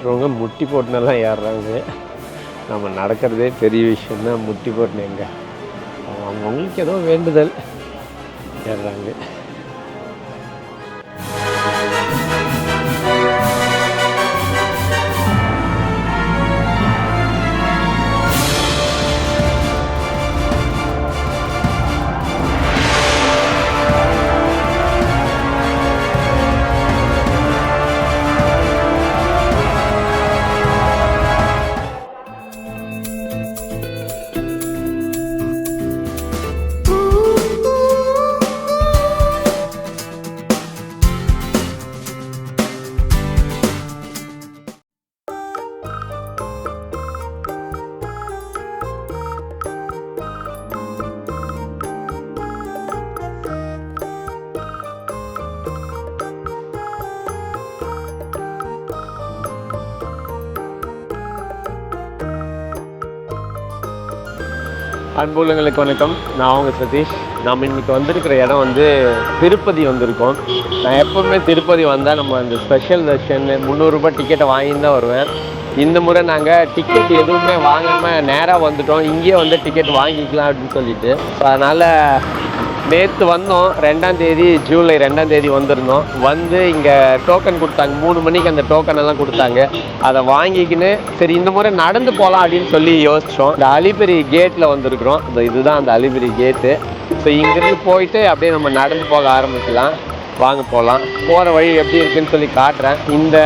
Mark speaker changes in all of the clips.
Speaker 1: ஏறுறவங்க முட்டி போட்டுனெல்லாம் ஏறுறாங்க. நம்ம நடக்கிறதே பெரிய விஷயந்தான். முட்டி போட்டுன்னு எங்கே அவங்களுக்கு ஏதோ வேண்டுதல் ஏறுறாங்க. அன்புள்ளங்களுக்கு வணக்கம். நான் உங்கள் சதீஷ். நாம் இன்றைக்கி வந்திருக்கிற இடம் வந்து திருப்பதி வந்திருக்கோம். நான் எப்போவுமே திருப்பதி வந்தால் நம்ம அந்த ஸ்பெஷல் தர்ஷன் 300 ரூபாய் டிக்கெட்டை வாங்கி தான் வருவேன். இந்த முறை நாங்கள் டிக்கெட் எதுவுமே வாங்காமல் நேராக வந்துட்டோம். இங்கேயே வந்து டிக்கெட் வாங்கிக்கலாம் அப்படின்னு சொல்லிட்டு. அதனால் நேற்று வந்தோம். 2ஆம் தேதி ஜூலை 2ஆம் தேதி வந்திருந்தோம். வந்து இங்கே டோக்கன் கொடுத்தாங்க. 3 மணிக்கு அந்த டோக்கன் எல்லாம் கொடுத்தாங்க. அதை வாங்கிக்கின்னு சரி இந்த முறை நடந்து போகலாம் அப்படின்னு சொல்லி யோசித்தோம். இந்த அலிபெரி கேட்டில் வந்திருக்கிறோம். இதுதான் அந்த அலிபெரி கேட்டு. ஸோ இங்கேருந்து போயிட்டு அப்படியே நம்ம நடந்து போக ஆரம்பிக்கலாம். வாங்க போகலாம். போகிற வழி எப்படி இருக்குன்னு சொல்லி காட்டுறேன். இந்த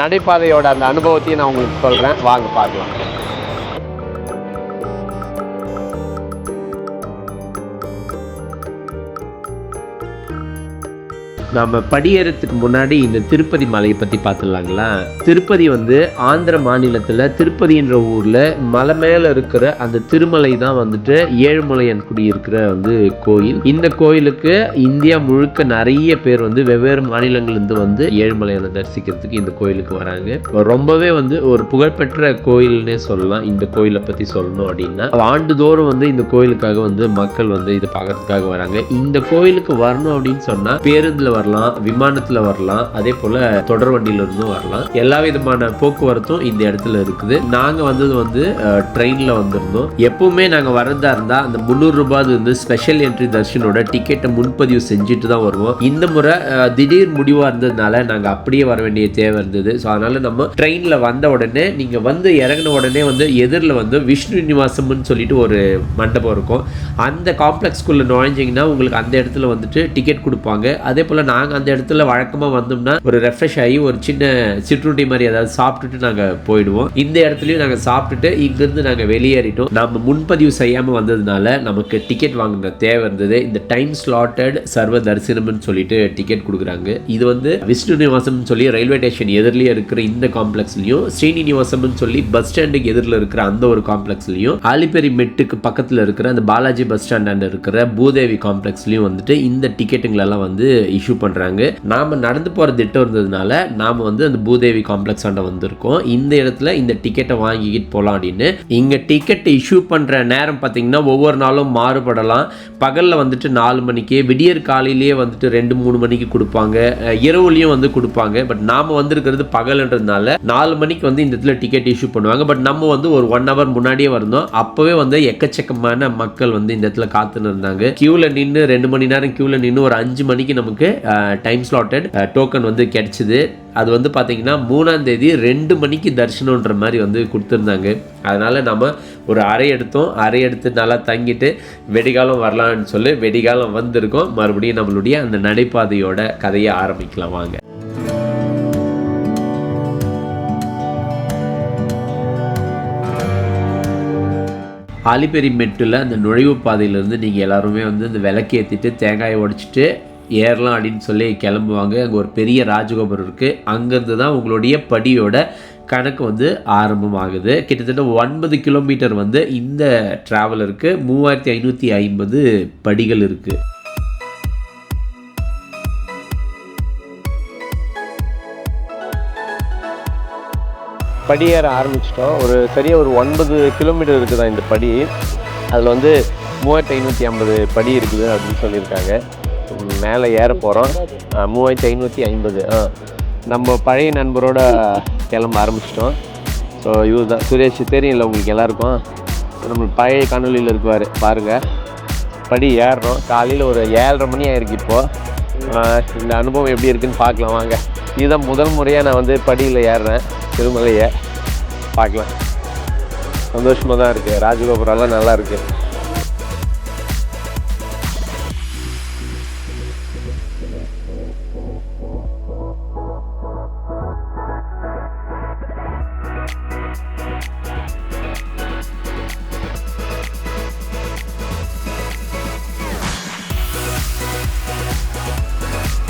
Speaker 1: நடைபாதையோட அந்த அனுபவத்தையும் நான் உங்களுக்கு சொல்கிறேன். வாங்க பார்க்கலாம். நம்ம படியேறதுக்கு முன்னாடி இந்த திருப்பதி மலையை பற்றி பார்த்துடலாங்களா. திருப்பதி வந்து ஆந்திர மாநிலத்தில் திருப்பதின்ற ஊரில் மலை மேலே இருக்கிற அந்த திருமலை தான் வந்துட்டு ஏழுமலையான் குடியிருக்கிற வந்து கோயில். இந்த கோயிலுக்கு இந்தியா முழுக்க நிறைய பேர் வந்து வெவ்வேறு மாநிலங்கள்லேருந்து வந்து ஏழுமலையானை தரிசிக்கிறதுக்கு இந்த கோயிலுக்கு வராங்க. ரொம்பவே வந்து ஒரு புகழ்பெற்ற கோயில்னே சொல்லலாம். இந்த கோயிலை பற்றி சொல்லணும் அப்படின்னா ஆண்டுதோறும் வந்து இந்த கோயிலுக்காக வந்து மக்கள் வந்து இதை பார்க்கறதுக்காக வராங்க. இந்த கோயிலுக்கு வரணும் அப்படின்னு சொன்னால் பேருந்தில் வரலாம், விமானத்தில் வரலாம், அதே போல தொடர் வண்டியில இருந்தும் வரலாம். எல்லா விதமான போக்குவரத்தும் இந்த இடத்துல இருக்குது. நாங்கள் வந்தது வந்து ட்ரெயினில் வந்திருந்தோம். எப்பவுமே நாங்கள் வரதா இருந்தால் அந்த 300 ரூபாய் வந்து ஸ்பெஷல் என்ட்ரி தர்ஷனோட டிக்கெட்டை முன்பதிவு செஞ்சுட்டு தான் வருவோம். இந்த முறை திடீர் முடிவாக இருந்ததுனால நாங்கள் அப்படியே வர வேண்டிய தேவை இருந்தது. ஸோ அதனால நம்ம ட்ரெயினில் வந்த உடனே நீங்கள் வந்து இறங்கின உடனே வந்து எதிரில் வந்து விஷ்ணு நிவாசம்னு சொல்லிட்டு ஒரு மண்டபம் இருக்கும். அந்த காம்ப்ளெக்ஸ்குள்ளே நுழைஞ்சிங்கன்னா உங்களுக்கு அந்த இடத்துல வந்துட்டு டிக்கெட் கொடுப்பாங்க. அதே போல் நாங்கள் அந்த இடத்துல வழக்கமாக வந்தோம்னா ஒரு ரெஃப்ரெஷ் ஆகி ஒரு சின்ன சிற்றுண்டி மாதிரி ஏதாவது சாப்பிட்டுட்டு நாங்கள் போயிடுவோம். இந்த இடத்துலையும் நாங்கள் சாப்பிட்டுட்டு இங்கிருந்து நாங்கள் வெளியேறிட்டோம். நம்ம முன்பதிவு செய்யாமல் வந்ததுனால நமக்கு டிக்கெட் வாங்கின தேவை இருந்தது. இந்த டைம் ஸ்லாட்டட் சர்வ தரிசனம்னு சொல்லிட்டு டிக்கெட் கொடுக்குறாங்க. இது வந்து விஷ்ணு நிவாசம்னு சொல்லி ரயில்வே ஸ்டேஷன் எதிரிலேயே இருக்கிற இந்த காம்ப்ளெக்ஸ்லையும், ஸ்ரீனிவாசம்னு சொல்லி பஸ் ஸ்டாண்டுக்கு எதிரில் இருக்கிற அந்த ஒரு காம்ப்ளெக்ஸ்லையும், ஆலிபெரி மெட்டுக்கு பக்கத்தில் இருக்கிற அந்த பாலாஜி பஸ் ஸ்டாண்ட் இருக்கிற பூதேவி காம்ப்ளெக்ஸ்லையும் வந்துட்டு இந்த டிக்கெட்டுங்களெல்லாம் வந்து இஷ்யூ பண்றாங்க. நாம நடந்து போற திட்டம் இருந்ததுனால நாம வந்து அந்த பூதேவி காம்ப்ளெக்ஸ் ஆண்ட வந்திருக்கோம். இந்த இடத்துல இந்த டிக்கெட்டை வாங்கிக்கிட்டு போகலாம் அப்படின்னு. இங்க டிக்கெட் இஷ்யூ பண்ற நேரம் பார்த்தீங்கன்னா ஒவ்வொரு நாளும் மாறுபடலாம். பகல்ல வந்துட்டு 4 மணிக்கு, விடியற் காலையிலேயே வந்துட்டு 2-3 மணிக்கு கொடுப்பாங்க, இரவுலையும் வந்து கொடுப்பாங்க. பட் நாம வந்திருக்கிறது பகல்ன்றதுனால 4 மணிக்கு வந்து இந்த இடத்துல டிக்கெட் இஷ்யூ பண்ணுவாங்க. பட் நம்ம வந்து ஒரு 1 hour முன்னாடியே வந்தோம். அப்பவே வந்து எக்கச்சக்கமான மக்கள் வந்து இந்த இடத்துல காத்துன்னு இருந்தாங்க. கியூல நின்று 2 மணி நேரம் கியூல நின்று ஒரு 5 மணிக்கு நமக்கு டைம் ஸ்லாட்டட் டோக்கன் வந்து கிடைச்சிது. அது வந்து பார்த்தீங்கன்னா 3ஆம் தேதி 2 மணிக்கு தரிசனம்ன்ற மாதிரி வந்து கொடுத்துருந்தாங்க. அதனால் நம்ம ஒரு அறை எடுத்து நல்லா தங்கிட்டு வெடிகாலம் வரலான்னு சொல்லி வெடிகாலம் வந்திருக்கோம். மறுபடியும் நம்மளுடைய அந்த நடைபாதையோட கதையை ஆரம்பிக்கலாம் வாங்க. ஆலிபெரி மெட்டில் அந்த நுழைவு பாதையிலேருந்து நீங்கள் எல்லாருமே வந்து இந்த விளக்கேற்றிட்டு தேங்காயை உடைச்சிட்டு ஏறலாம் அப்படின்னு சொல்லி கிளம்புவாங்க. அங்கே ஒரு பெரிய ராஜகோபுரம் இருக்குது. அங்கேருந்து தான் உங்களுடைய படியோட கணக்கு வந்து ஆரம்பமாகுது. கிட்டத்தட்ட 9 கிலோமீட்டர் வந்து இந்த ட்ராவலருக்கு 3550 படிகள் இருக்குது. படியேற ஆரம்பிச்சிட்டோம். சரியாக ஒரு 9 கிலோமீட்டர் இருக்குது தான் இந்த படி. அதில் வந்து 3550 படி இருக்குது அப்படின்னு சொல்லியிருக்காங்க. மேலே ஏற போகிறோம். 3550. நம்ம பழைய நண்பரோட கிளம்ப ஆரம்பிச்சிட்டோம். ஸோ இவர் தான் சுரேஷ், தெரியல உங்களுக்கு எல்லாருக்கும். நம்மளுக்கு பழைய காணொலியில் இருக்குவார் பாருங்கள். படி ஏறுறோம். காலையில் ஒரு 7:30 மணி ஆயிருக்கு. இப்போது இந்த அனுபவம் எப்படி இருக்குதுன்னு பார்க்கலாம் வாங்க. இதுதான் முதல் முறையாக நான் வந்து படியில் ஏறுறேன் திருமலையை. பார்க்கலாம். சந்தோஷமாக தான் இருக்குது. ராஜகோபுரம்லாம் நல்லா இருக்குது.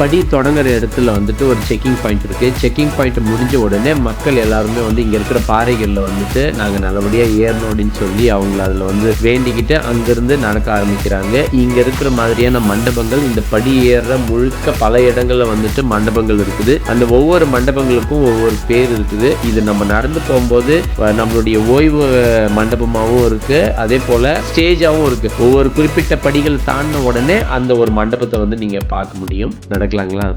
Speaker 1: படி தொடங்குற இடத்துல வந்துட்டு ஒரு செக்கிங் பாயிண்ட் இருக்குது. செக்கிங் பாயிண்ட் முடிஞ்ச உடனே மக்கள் எல்லாருமே வந்து இங்கே இருக்கிற பாறைகளில் வந்துட்டு நாங்கள் நல்லபடியாக ஏறணும் அப்படின்னு சொல்லி அவங்கள அதில் வந்து வேண்டிக்கிட்டு அங்கேருந்து நடக்க ஆரம்பிக்கிறாங்க. இங்கே இருக்கிற மாதிரியான மண்டபங்கள், இந்த படி ஏறுற முழுக்க பல இடங்களில் வந்துட்டு மண்டபங்கள் இருக்குது. அந்த ஒவ்வொரு மண்டபங்களுக்கும் ஒவ்வொரு பேர் இருக்குது. இது நம்ம நடந்து போகும்போது நம்மளுடைய ஓய்வு மண்டபமாகவும் இருக்குது, அதே போல் ஸ்டேஜாகவும் இருக்குது. ஒவ்வொரு குறிப்பிட்ட படிகள் தாண்டின உடனே அந்த ஒரு மண்டபத்தை வந்து நீங்கள் பார்க்க முடியும். நடக்கலாங்களா?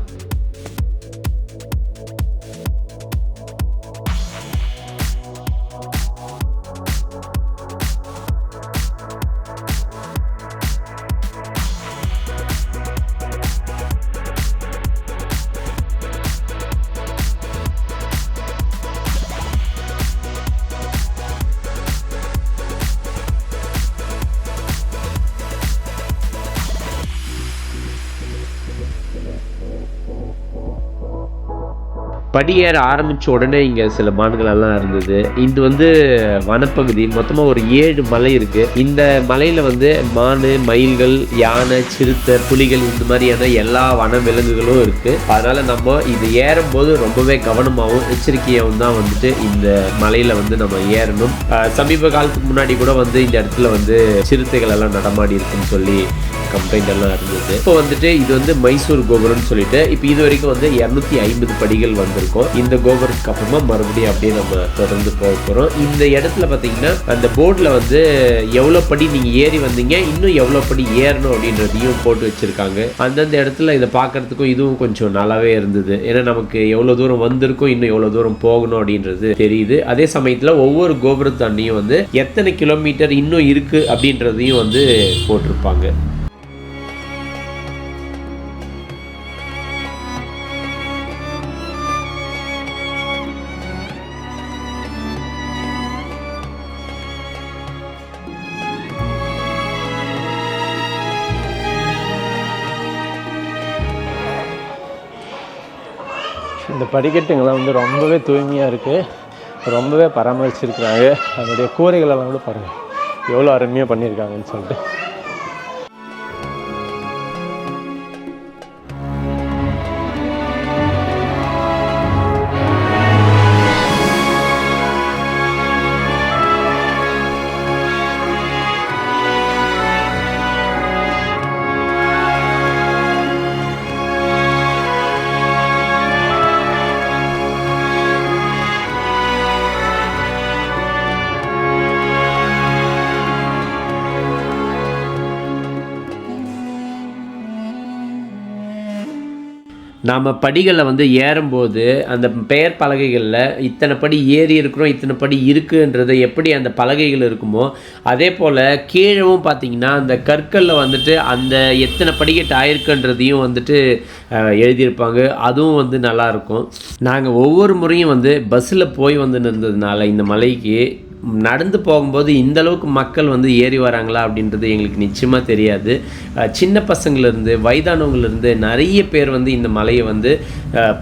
Speaker 1: படியேற ஆரம்பித்த உடனே இங்கே சில மான்களெல்லாம் இருந்தது. இது வந்து வனப்பகுதி. மொத்தமாக ஒரு 7 மலை இருக்குது. இந்த மலையில் வந்து மான், மயில்கள், யானை, சிறுத்தை, புலிகள், இந்த மாதிரியான எல்லா வன விலங்குகளும் இருக்குது. அதனால் நம்ம இது ஏறும்போது ரொம்பவே கவனமாகவும் எச்சரிக்கையாகவும் தான் வந்துட்டு இந்த மலையில் வந்து நம்ம ஏறணும். சமீப காலத்துக்கு முன்னாடி கூட வந்து இந்த இடத்துல வந்து சிறுத்தைகள் எல்லாம் நடமாடி இருக்குன்னு சொல்லி கம்ப்ளைண்ட் எல்லாம் இருந்தது. இப்போ வந்துட்டு இது வந்து மைசூர் கோபுரம்னு சொல்லிட்டு இப்போ இது வரைக்கும் வந்து 250 படிகள் வந்திருக்கும். இந்த கோபுரத்துக்கு அப்புறமா மறுபடியும் அப்படியே நம்ம தொடர்ந்து போக போகிறோம். இந்த இடத்துல பார்த்தீங்கன்னா அந்த போர்டில் வந்து எவ்வளோ படி நீங்கள் ஏறி வந்தீங்க, இன்னும் எவ்வளோ படி ஏறணும் அப்படின்றதையும் போட்டு வச்சிருக்காங்க. அந்தந்த இடத்துல இதை பார்க்கறதுக்கும் இதுவும் கொஞ்சம் நல்லாவே இருந்தது. ஏன்னா நமக்கு எவ்வளோ தூரம் வந்திருக்கும், இன்னும் எவ்வளோ தூரம் போகணும் அப்படின்றது தெரியுது. அதே சமயத்தில் ஒவ்வொரு கோபுரத்தாண்டியும் வந்து எத்தனை கிலோமீட்டர் இன்னும் இருக்கு அப்படின்றதையும் வந்து போட்டிருப்பாங்க. இந்த படிக்கட்டுங்கள்லாம் வந்து ரொம்பவே தூய்மையாக இருக்குது, ரொம்பவே பராமரிச்சிருக்கிறாங்க. அதனுடைய கூரைகளெல்லாம் கூட பாருங்கள் எவ்வளோ அருமையாக பண்ணியிருக்காங்கன்னு சொல்லிட்டு. நாம் படிகளில் வந்து ஏறும்போது அந்த பெயர் பலகைகளில் இத்தனை படி ஏறி இருக்கிறோம், இத்தனை படி இருக்குன்றது எப்படி அந்த பலகைகள் இருக்குமோ அதே போல் கீழவும் பார்த்திங்கன்னா அந்த கற்களில் வந்துட்டு அந்த எத்தனை படிக்கட்டு ஆயிருக்குன்றதையும் வந்துட்டு எழுதியிருப்பாங்க. அதுவும் வந்து நல்லாயிருக்கும். நாங்கள் ஒவ்வொரு முறையும் வந்து பஸ்ஸில் போய் வந்து நின்றதுனால இந்த மலைக்கு நடந்து போகும்போது இந்த அளவுக்கு மக்கள் வந்து ஏறி வராங்களா அப்படின்றது எங்களுக்கு நிச்சயமாக தெரியாது. சின்ன பசங்கள்லேருந்து வயதானவங்கலேருந்து நிறைய பேர் வந்து இந்த மலையை வந்து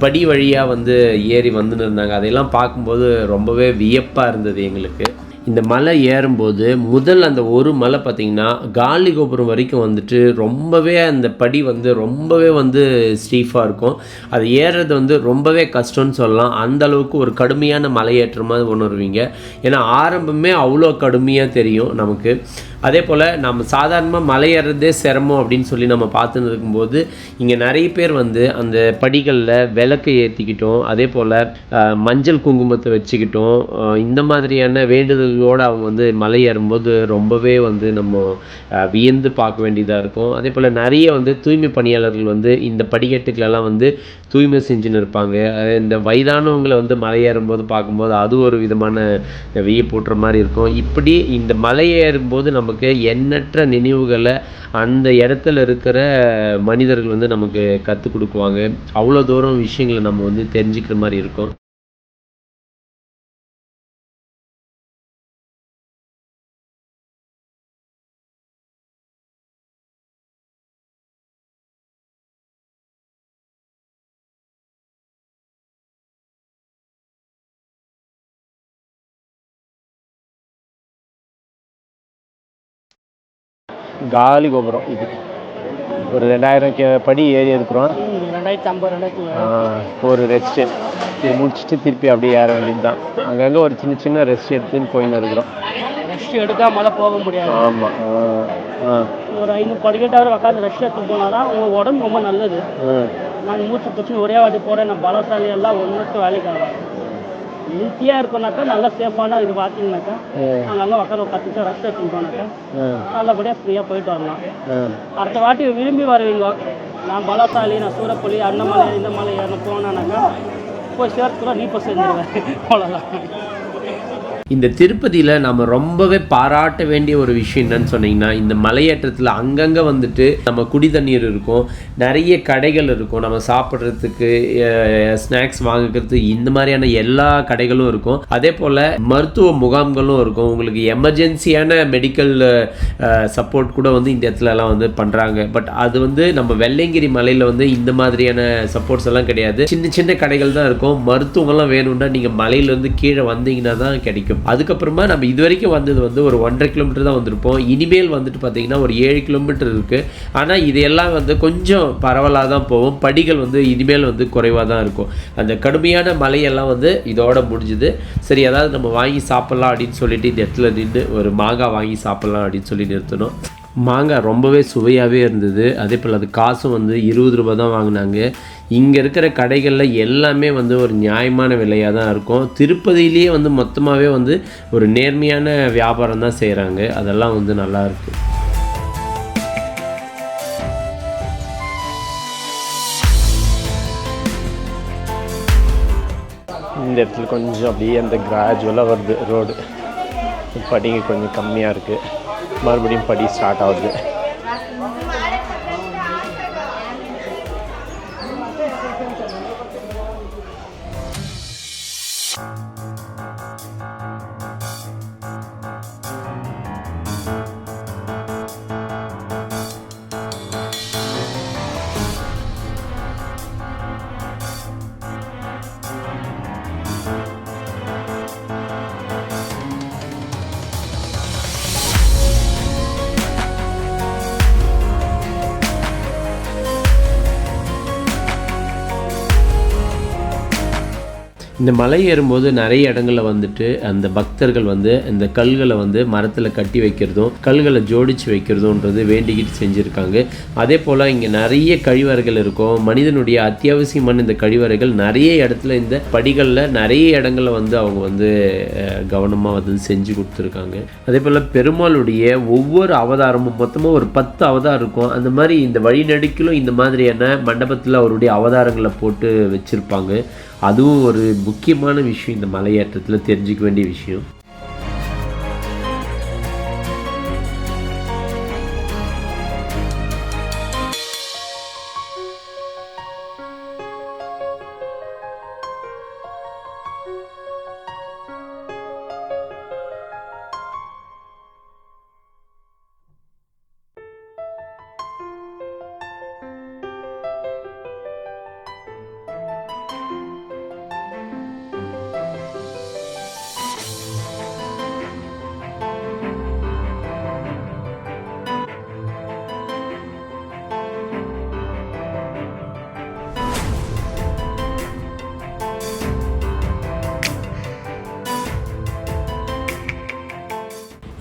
Speaker 1: படி வழியாக வந்து ஏறி வந்துன்னு இருந்தாங்க. அதையெல்லாம் பார்க்கும்போது ரொம்பவே வியப்பாக இருந்தது எங்களுக்கு. இந்த மலை ஏறும்போது முதல் அந்த ஒரு மலை பார்த்திங்கன்னா காலி கோபுரம் வரைக்கும் வந்துட்டு ரொம்பவே அந்த படி வந்து ரொம்பவே வந்து ஸ்டீஃபாக இருக்கும். அது ஏறுறது வந்து ரொம்பவே கஷ்டம்னு சொல்லலாம். அந்த அளவுக்கு ஒரு கடுமையான மலையேற்றமாக உணர்வீங்க. ஏன்னா ஆரம்பமே அவ்வளோ கடுமையாக தெரியும் நமக்கு. அதே போல் நம்ம சாதாரணமாக மலை ஏறுறதே சிரமம் அப்படின்னு சொல்லி நம்ம பார்த்துன்னு இருக்கும்போது இங்கே நிறைய பேர் வந்து அந்த படிகளில் விளக்கை ஏற்றிக்கிட்டோம், அதே போல் மஞ்சள் குங்குமத்தை வச்சுக்கிட்டோம், இந்த மாதிரியான வேண்டுதல்களோடு அவங்க வந்து மலை ஏறும்போது ரொம்பவே வந்து நம்ம வியந்து பார்க்க வேண்டியதாக இருக்கும். அதே போல் நிறைய வந்து தூய்மை பணியாளர்கள் வந்து இந்த படிக்கட்டுகளெல்லாம் வந்து தூய்மை செஞ்சுன்னு இருப்பாங்க. இந்த வயதானவங்களை வந்து மலை ஏறும்போது பார்க்கும்போது அது ஒரு விதமான வியப்பூட்டுற மாதிரி இருக்கும். இப்படி இந்த மலை ஏறும்போது நமக்கு எண்ணற்ற நினைவுகளை அந்த இடத்துல இருக்கிற மனிதர்கள் வந்து நமக்கு கற்றுக் கொடுக்குவாங்க. அவ்வளோ தூரம் விஷயங்களை நம்ம வந்து தெரிஞ்சுக்கிற மாதிரி இருக்கும். காலி கோபுரம் இது ஒரு 2000 படி ஏறி இருக்கிறோம். 2050 ஒரு ரெஸ்ட்டு இது முடிச்சுட்டு திருப்பி அப்படியே ஏற வேண்டியது தான். அங்கங்கே ஒரு சின்ன சின்ன ரெஸ்ட் எடுத்துன்னு போயின்னு இருக்கிறோம்.
Speaker 2: ரெஸ்ட் எடுக்காமலாம் போக முடியாது.
Speaker 1: ஆமாம்.
Speaker 2: ஒரு 500 படிக்கட்டாவது உட்காந்து ரெஸ்ட் எடுத்து போனால் தான் உங்கள் உடம்பு ரொம்ப நல்லது. நாங்கள் மூச்சு பிரச்சனை ஒரே வாட்டி போகிறேன், நான் பலசாலி எல்லாம் ஒன்றுக்கு வேலைக்கு ஆகும். ஹெல்த்தியாக இருக்கோம்னாக்கா நல்லா சேஃபான இது பார்த்தீங்கன்னாக்கா அங்கங்கே உட்காந்து 10 நிமிஷம் ரெஸ்ட் எடுத்துன்னு போனாக்கா நல்லபடியாக ஃப்ரீயாக போயிட்டு வரலாம். அடுத்த வாட்டி விரும்பி வருவீங்க. நான் பலசாலி, நான் சூரப்புலி, அண்ணமலை இந்த மலை ஏறணும் போனானாக்கா போய் சேர்த்துக்கூட நீ போய் சேர்ந்துருவேன். அவ்வளோதான்.
Speaker 1: இந்த திருப்பதியில் நம்ம ரொம்பவே பாராட்ட வேண்டிய ஒரு விஷயம் என்னன்னு சொன்னீங்கன்னா, இந்த மலையேற்றத்தில் அங்கங்கே வந்துட்டு நம்ம குடி தண்ணீர் இருக்கும், நிறைய கடைகள் இருக்கும், நம்ம சாப்பிட்றதுக்கு ஸ்நாக்ஸ் வாங்குறதுக்கு இந்த மாதிரியான எல்லா கடைகளும் இருக்கும். அதே போல் மருத்துவ முகாம்களும் இருக்கும். உங்களுக்கு எமர்ஜென்சியான மெடிக்கல் சப்போர்ட் கூட வந்து இந்த இடத்துலலாம் வந்து பண்ணுறாங்க. பட் அது வந்து நம்ம வெள்ளையங்கிரி மலையில் வந்து இந்த மாதிரியான சப்போர்ட்ஸ் எல்லாம் கிடையாது. சின்ன சின்ன கடைகள் தான் இருக்கும். மருத்துவங்கள்லாம் வேணும்னா நீங்கள் மலையிலேருந்து கீழே வந்தீங்கன்னா தான் கிடைக்கும். அதுக்கப்புறமா நம்ம இது வரைக்கும் வந்தது வந்து ஒரு 1.5 கிலோமீட்டர் தான் வந்திருப்போம். இனிமேல் வந்துட்டு பார்த்தீங்கன்னா ஒரு 7 கிலோமீட்டர் இருக்குது. ஆனால் இதையெல்லாம் வந்து கொஞ்சம் பரவலாக தான் போகும். படிகள் வந்து இனிமேல் வந்து குறைவாக தான் இருக்கும். அந்த கடுமையான மலையெல்லாம் வந்து இதோட முடிஞ்சுது. சரி, அதாவது நம்ம வாங்கி சாப்பிட்லாம் அப்படின்னு சொல்லிட்டு இந்த இடத்துல நின்று ஒரு மாங்காய் வாங்கி சாப்பிட்லாம் அப்படின்னு சொல்லி நிறுத்தணும். மாங்காய் ரொம்பவே சுவையாகவே இருந்தது. அதே போல் அது காசும் வந்து 20 ரூபா தான் வாங்கினாங்க. இங்கே இருக்கிற கடைகளில் எல்லாமே வந்து ஒரு நியாயமான விலையாக தான் இருக்கும். திருப்பதியிலேயே வந்து மொத்தமாகவே வந்து ஒரு நேர்மையான வியாபாரம் தான் செய்கிறாங்க. அதெல்லாம் வந்து நல்லாயிருக்கு. இந்த இடத்துல கொஞ்சம் அப்படியே அந்த கிராஜுவலாக வருது ரோடு. படிங்க கொஞ்சம் கம்மியாக இருக்குது. மறுபடியும் படி ஸ்டார்ட் ஆகுது. இந்த மலை ஏறும்போது நிறைய இடங்களில் வந்துட்டு அந்த பக்தர்கள் வந்து இந்த கல்களை வந்து மரத்தில் கட்டி வைக்கிறதும் கல்களை ஜோடித்து வைக்கிறதுன்றது வேண்டிக்கிட்டு செஞ்சுருக்காங்க. அதே போல் இங்கே நிறைய கழிவறைகள் இருக்கும். மனிதனுடைய அத்தியாவசியமான இந்த கழிவறைகள் நிறைய இடத்துல இந்த படிகளில் நிறைய இடங்களில் வந்து அவங்க வந்து கவனமாக வந்து செஞ்சு கொடுத்துருக்காங்க. அதே போல் பெருமாளுடைய ஒவ்வொரு அவதாரமும் மொத்தமாக ஒரு 10 அவதாரம் இருக்கும். அந்த மாதிரி இந்த வழிநடுக்கிலும் இந்த மாதிரியான மண்டபத்தில் அவருடைய அவதாரங்களை போட்டு வச்சுருப்பாங்க. அதுவும் ஒரு முக்கியமான விஷயம் இந்த மலையேற்றத்தில் தெரிஞ்சிக்க வேண்டிய விஷயம்.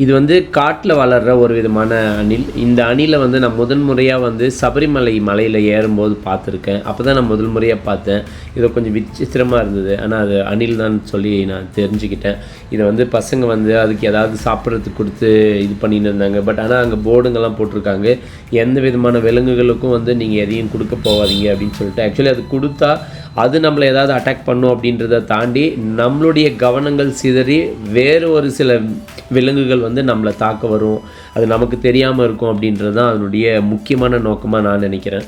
Speaker 1: இது வந்து காட்டில் வளர்கிற ஒரு விதமான அணில். இந்த அணிலை வந்து நான் முதல் முறையாக வந்து சபரிமலை மலையில் ஏறும்போது பார்த்துருக்கேன். அப்போ தான் நான் முதல் முறையாக பார்த்தேன். இது கொஞ்சம் விசித்திரமாக இருந்தது. ஆனால் அது அணில் தான் சொல்லி நான் தெரிஞ்சுக்கிட்டேன். இதை வந்து பசங்க வந்து அதுக்கு ஏதாவது சாப்பிட்றதுக்கு கொடுத்து இது பண்ணின்னு இருந்தாங்க. பட் ஆனால் அங்கே போர்டுங்கெல்லாம் போட்டிருக்காங்க, எந்த விதமான விலங்குகளுக்கும் வந்து நீங்கள் எதையும் கொடுக்க போகாதீங்க அப்படின்னு சொல்லிட்டு. ஆக்சுவலி அது கொடுத்தா அது நம்மளை ஏதாவது அட்டாக் பண்ணும் அப்படின்றத தாண்டி நம்மளுடைய கவனங்கள் சிதறி வேறு ஒரு சில விலங்குகள் வந்து நம்மளை தாக்க வரும், அது நமக்கு தெரியாமல் இருக்கும் அப்படின்றது தான் அதனுடைய முக்கியமான நோக்கமாக நான் நினைக்கிறேன்.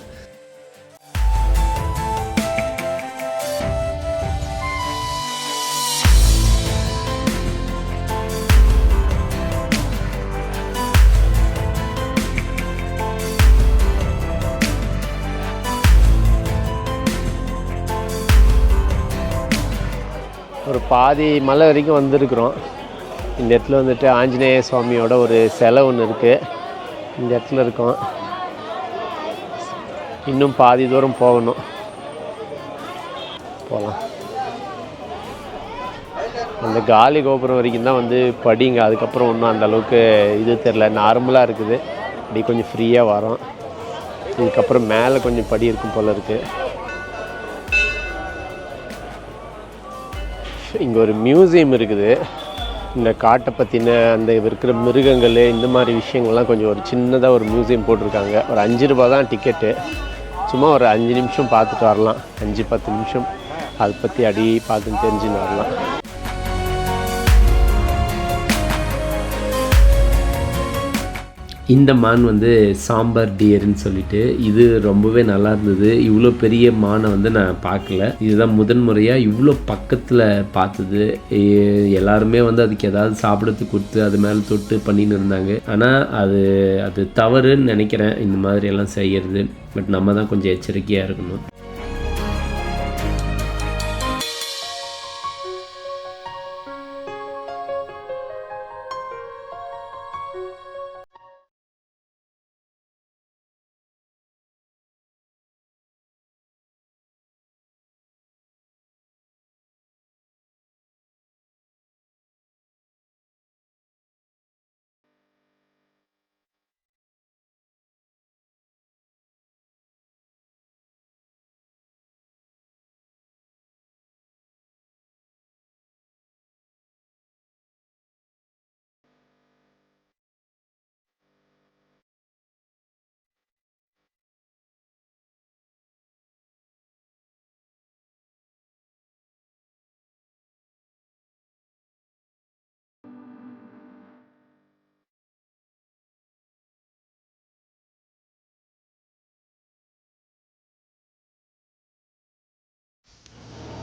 Speaker 1: ஒரு பாதி மலை வரைக்கும் வந்திருக்கிறோம். இந்த இடத்துல வந்துட்டு ஆஞ்சநேய சுவாமியோட ஒரு சிலை ஒன்று இருக்குது. இந்த இடத்துல இருக்கோம். இன்னும் பாதி தூரம் போகணும். போகலாம். அந்த காலி கோபுரம் வரைக்கும் தான் வந்து படிங்க. அதுக்கப்புறம் ஒன்றும் அந்த அளவுக்கு இது தெரில, நார்மலாக இருக்குது. அப்படி கொஞ்சம் ஃப்ரீயாக வரோம். இதுக்கப்புறம் மேலே கொஞ்சம் படி இருக்கும் போல் இருக்குது. இங்கே ஒரு மியூசியம் இருக்குது. இந்த காட்டை பற்றின அந்த இருக்கிற மிருகங்கள் இந்த மாதிரி விஷயங்கள்லாம் கொஞ்சம் ஒரு சின்னதாக ஒரு மியூசியம் போட்டிருக்காங்க. ஒரு 5 ரூபா தான் டிக்கெட்டு. சும்மா ஒரு 5 நிமிஷம் பார்த்துட்டு வரலாம். 5-10 நிமிஷம் அதை பற்றி அடி பார்த்துன்னு தெரிஞ்சுன்னு வரலாம். இந்த மான் வந்து சாம்பார் டியர்னு சொல்லிட்டு, இது ரொம்பவே நல்லா இருந்தது. இவ்வளோ பெரிய மானை வந்து நான் பார்க்கல. இதுதான் முதன் முறையாக இவ்வளோ பக்கத்தில் பார்த்தது. எல்லாருமே வந்து அதுக்கு ஏதாவது சாப்பிடறதுக்கு கொடுத்து அது மேலே தொட்டு பண்ணின்னு இருந்தாங்க. ஆனால் அது தவறுன்னு நினைக்கிறேன் இந்த மாதிரி எல்லாம் செய்கிறது. பட் நம்ம தான் கொஞ்சம் எச்சரிக்கையாக இருக்கணும்.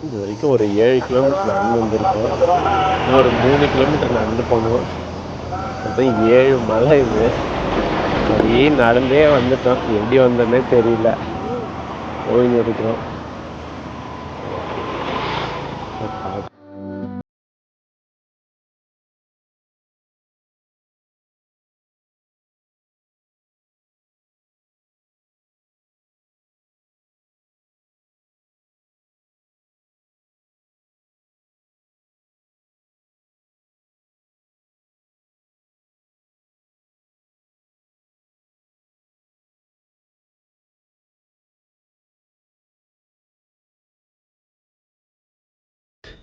Speaker 1: இது வரைக்கும் ஒரு 7 கிலோமீட்டர் நடந்து வந்திருக்கோம். இன்னும் ஒரு 3 கிலோமீட்டர் நடந்து போகணும். அப்புறம் 7 மலை இது. அப்படியே நடந்தே வந்துட்டோம். எப்படி வந்தோன்னே தெரியல. போயின்னு இருக்கிறோம்.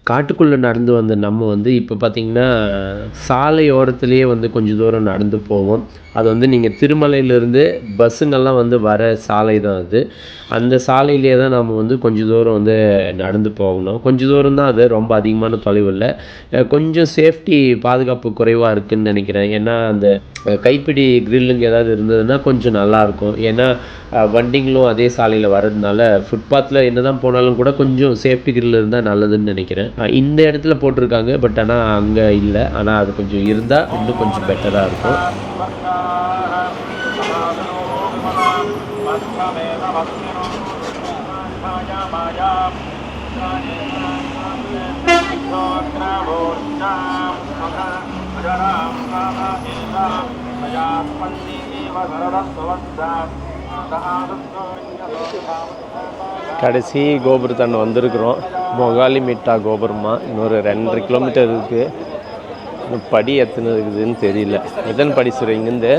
Speaker 1: காட்டுக்குள்ளே நடந்து வந்த நம்ம வந்து இப்போ பார்த்திங்கன்னா சாலையோரத்துலேயே வந்து கொஞ்சம் தூரம் நடந்து போவோம். அது வந்து நீங்கள் திருமலையிலேருந்து பஸ்ஸுங்கள்லாம் வந்து வர சாலை தான் அது. அந்த சாலையிலே தான் நம்ம வந்து கொஞ்சம் தூரம் வந்து நடந்து போகணும். கொஞ்சம் தூரம் தான் அது, ரொம்ப அதிகமான தொலைவு இல்லை. கொஞ்சம் சேஃப்டி பாதுகாப்பு குறைவாக இருக்குதுன்னு நினைக்கிறேன். ஏன்னா அந்த கைப்பிடி கிரில்லுங்க ஏதாவது இருந்ததுன்னா கொஞ்சம் நல்லாயிருக்கும். ஏன்னா வண்டிங்களும் அதே சாலையில் வர்றதுனால ஃபுட்பாத்தில் என்ன தான் போனாலும் கூட கொஞ்சம் சேஃப்டி கிரில் இருந்தால் நல்லதுன்னு நினைக்கிறேன். இந்த இடத்துல போட்டிருக்காங்க, பட் ஆனால் அங்கே இல்லை. ஆனால் அது கொஞ்சம் இருந்தால் இன்னும் கொஞ்சம் பெட்டராக இருக்கும். கடைசி கோபுரத்தாண்ட வந்திருக்கிறோம். மொகாலிமிட்டா கோபுரமா. இன்னொரு 2.5 கிலோமீட்டர் இருக்குது. படி எத்தனை இருக்குதுன்னு தெரியல. எத்தனை படி சார் இங்கேருந்து?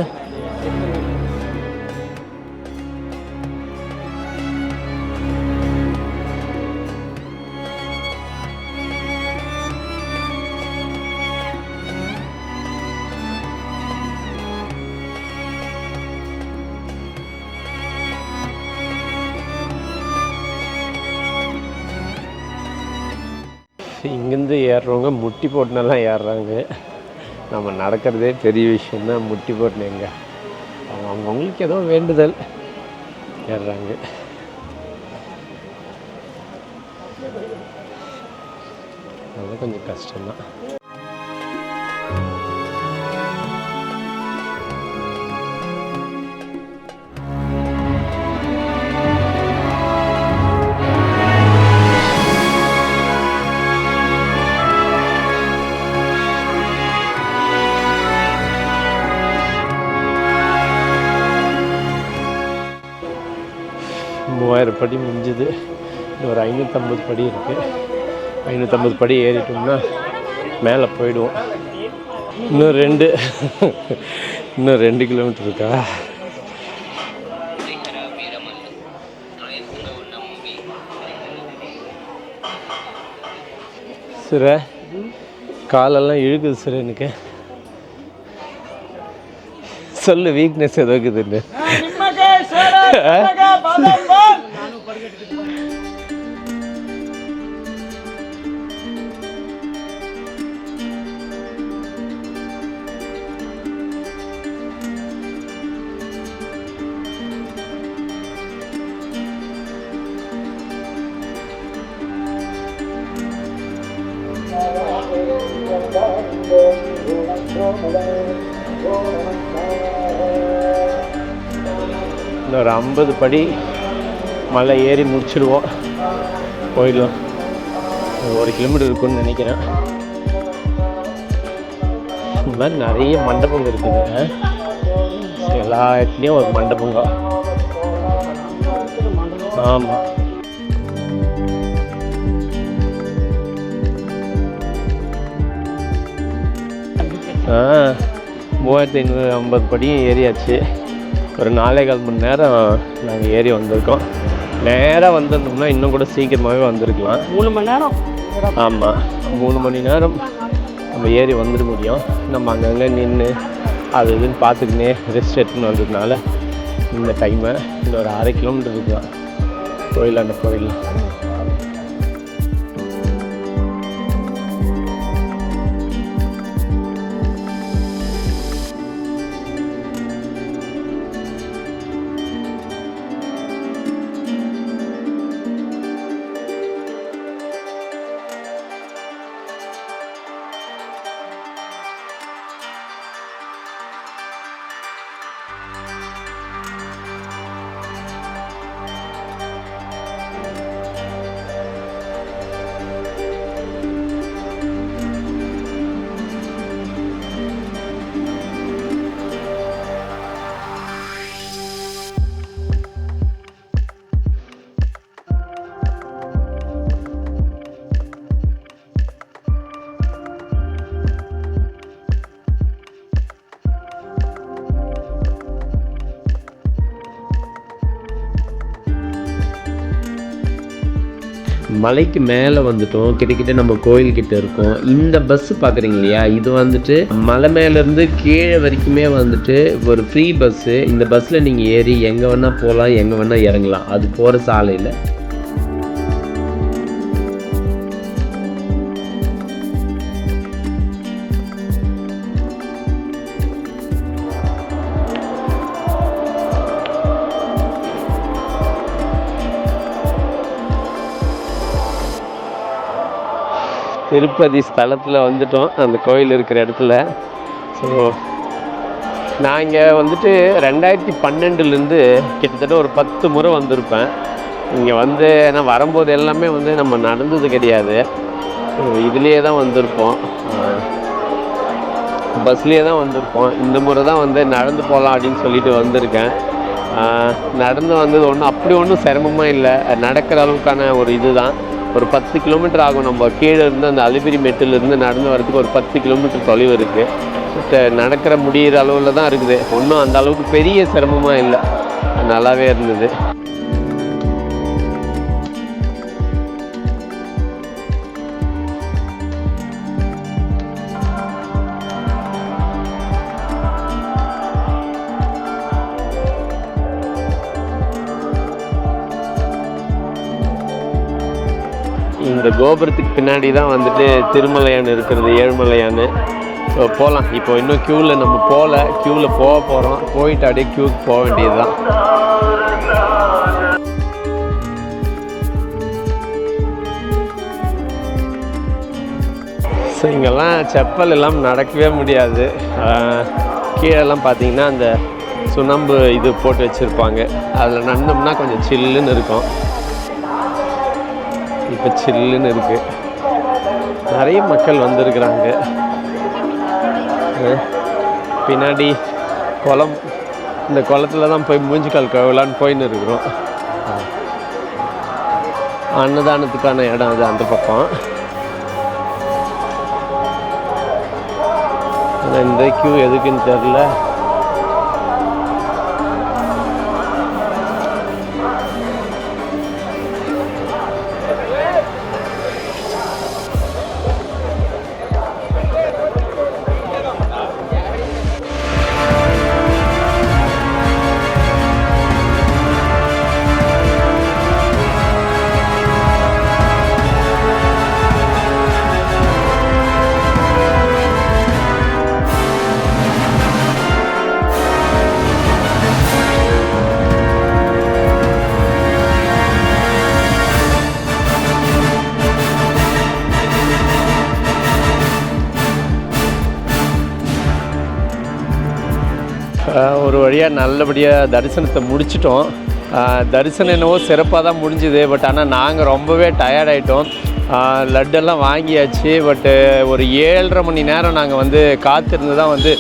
Speaker 1: இங்கேருந்து ஏறுறவங்க முட்டி போட்டுனெல்லாம் ஏறுறாங்க. நம்ம நடக்கிறதே பெரிய விஷயந்தான். முட்டி போட்டுன்னு எங்கே அவங்களுக்கு ஏதோ வேண்டுதல் ஏறுறாங்க. அது கொஞ்சம் கஷ்டம்தான். படி முடிஞ்சுது. ஒரு 550 படி இருக்குது. 550 படி ஏறிட்டோம்னா மேலே போயிடுவோம். இன்னும் 2 கிலோமீட்டர் இருக்கா? சார் காலெல்லாம் இழுக்குது சார். எனக்கு சொல்லு, வீக்னஸ் ஏதோ இருக்குதுன்னு. ஒரு 50 படி மலை ஏறி முடிச்சிடுவோம். போயிடலாம். 1 கிலோமீட்டர் இருக்குன்னு நினைக்கிறேன். இந்த மாதிரி நிறைய மண்டபங்கள் இருக்குது. எல்லா இடத்துலையும் ஒரு மண்டபங்க. ஆமாம். ஆ 3550 படியும் ஏறியாச்சு. ஒரு 4.25 மணி நேரம் நாங்கள் ஏறி வந்திருக்கோம். நேராக வந்திருந்தோம்னா இன்னும் கூட சீக்கிரமாகவே வந்திருக்கலாம்.
Speaker 2: 3 மணி நேரம்.
Speaker 1: ஆமாம், 3 மணி நேரம் நம்ம ஏறி வந்துட முடியும். நம்ம அங்கங்கே நின்று அது இதுன்னு பார்த்துக்கினே ரெஸ்ட் எடுத்துன்னு வந்ததுனால இந்த டைமை இந்த ஒரு 1/2 கிலோமீட்டர் இருக்கலாம் கோயில். அந்த கோயில் மலைக்கு மேலே வந்துட்டோம். கிட்டக்கிட்ட நம்ம கோயில்கிட்ட இருக்கோம். இந்த பஸ்ஸு பார்க்குறீங்க இல்லையா, இது வந்துட்டு மலை மேலேருந்து கீழே வரைக்குமே வந்துட்டு ஒரு ஃப்ரீ பஸ்ஸு. இந்த பஸ்ஸில் நீங்கள் ஏறி எங்கே வேணால் போகலாம், எங்கே வேணால் இறங்கலாம். அது போகிற சாலையில். திருப்பதி ஸ்தலத்தில் வந்துட்டோம், அந்த கோயில் இருக்கிற இடத்துல. ஸோ நான் இங்கே வந்துட்டு 2012லேருந்து கிட்டத்தட்ட ஒரு 10 முறை வந்திருப்பேன். இங்கே வந்து நான் வரும்போது எல்லாமே வந்து நம்ம நடந்தது கிடையாது. ஸோ இதுலேயே தான் வந்திருப்போம், பஸ்லேயே தான் வந்திருப்போம். இந்த முறை தான் வந்து நடந்து போகலாம் அப்படின்னு சொல்லிட்டு வந்திருக்கேன். நடந்து வந்தது அப்படி ஒன்றும் சிரமமாக இல்லை. நடக்கிற அளவுக்கான ஒரு இது தான். ஒரு 10 கிலோமீட்டர் ஆகும். நம்ம கீழே இருந்து அந்த அலிபிரி மெட்டிலிருந்து நடந்து வரதுக்கு ஒரு 10 கிலோமீட்டர் தொலைவு இருக்குது. நடக்கிற முடிகிற அளவில் தான் இருக்குது. ஒன்றும் அந்த அளவுக்கு பெரிய சிரமமாக இல்லை, நல்லாவே இருந்தது. இந்த கோபுரத்துக்கு பின்னாடி தான் வந்துட்டு திருமலையான் இருக்கிறது, ஏழுமலையான். ஸோ போகலாம். இப்போ இன்னும் க்யூவில் நம்ம போகல, க்யூவில் போக போகிறோம். போயிட்டு அப்படியே க்யூக்கு போக வேண்டியது தான். ஸோ இங்கெல்லாம் செப்பல் எல்லாம் நடக்கவே முடியாது. கீழெல்லாம் பார்த்தீங்கன்னா அந்த சுண்ணாம்பு இது போட்டு வச்சுருப்பாங்க, அதில் நடந்தோம்னா கொஞ்சம் சில்லுன்னு இருக்கும். இப்போ சில்லுன்னு இருக்குது. நிறைய மக்கள் வந்திருக்கிறாங்க. பின்னாடி குளம், இந்த குளத்துல தான் போய் மூஞ்சிக்கால் கழுவலான்னு போயின்னு இருக்கிறோம். அன்னதானத்துக்கான இடம் அது அந்த பக்கம். ஆனால் இந்த கியூ எதுக்குன்னு தெரில. ஒரு வழியாக நல்லபடியாக தரிசனத்தை முடிச்சிட்டோம். தரிசனம் என்னவோ சிறப்பாக தான் முடிஞ்சுது. பட் ஆனால் நாங்கள் ரொம்பவே டயர்டாயிட்டோம். லட்டெல்லாம் வாங்கியாச்சு. பட்டு ஒரு 7.5 மணி நேரம் நாங்கள் வந்து காத்திருந்து தான் வந்து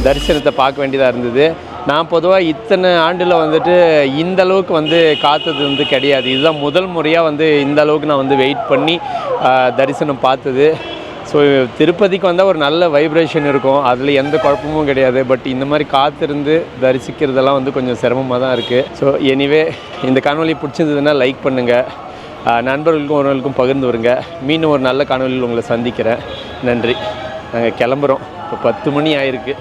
Speaker 1: தரிசனத்தை பார்க்க வேண்டியதாக இருந்தது. நான் பொதுவாக இத்தனை ஆண்டில் வந்துட்டு இந்த அளவுக்கு வந்து காத்தது வந்து கிடையாது. இதுதான் முதல் முறையாக வந்து இந்த அளவுக்கு நான் வந்து வெயிட் பண்ணி தரிசனம் பார்த்தது. ஸோ திருப்பதிக்கு வந்தால் ஒரு நல்ல வைப்ரேஷன் இருக்கும், அதில் எந்த குழப்பமும் கிடையாது. பட் இந்த மாதிரி காத்திருந்து தரிசிக்கிறதெல்லாம் வந்து கொஞ்சம் சிரமமாக தான் இருக்குது. ஸோ எனிவே இந்த காணொலி பிடிச்சிருந்ததுன்னா லைக் பண்ணுங்கள், நண்பர்களுக்கும் ஒருவர்களுக்கும் பகிர்ந்து வருங்க. மீண்டும் ஒரு நல்ல காணொலியில் உங்களை சந்திக்கிறேன். நன்றி. நாங்கள் கிளம்புறோம். இப்போ 10 மணி ஆயிருக்கு.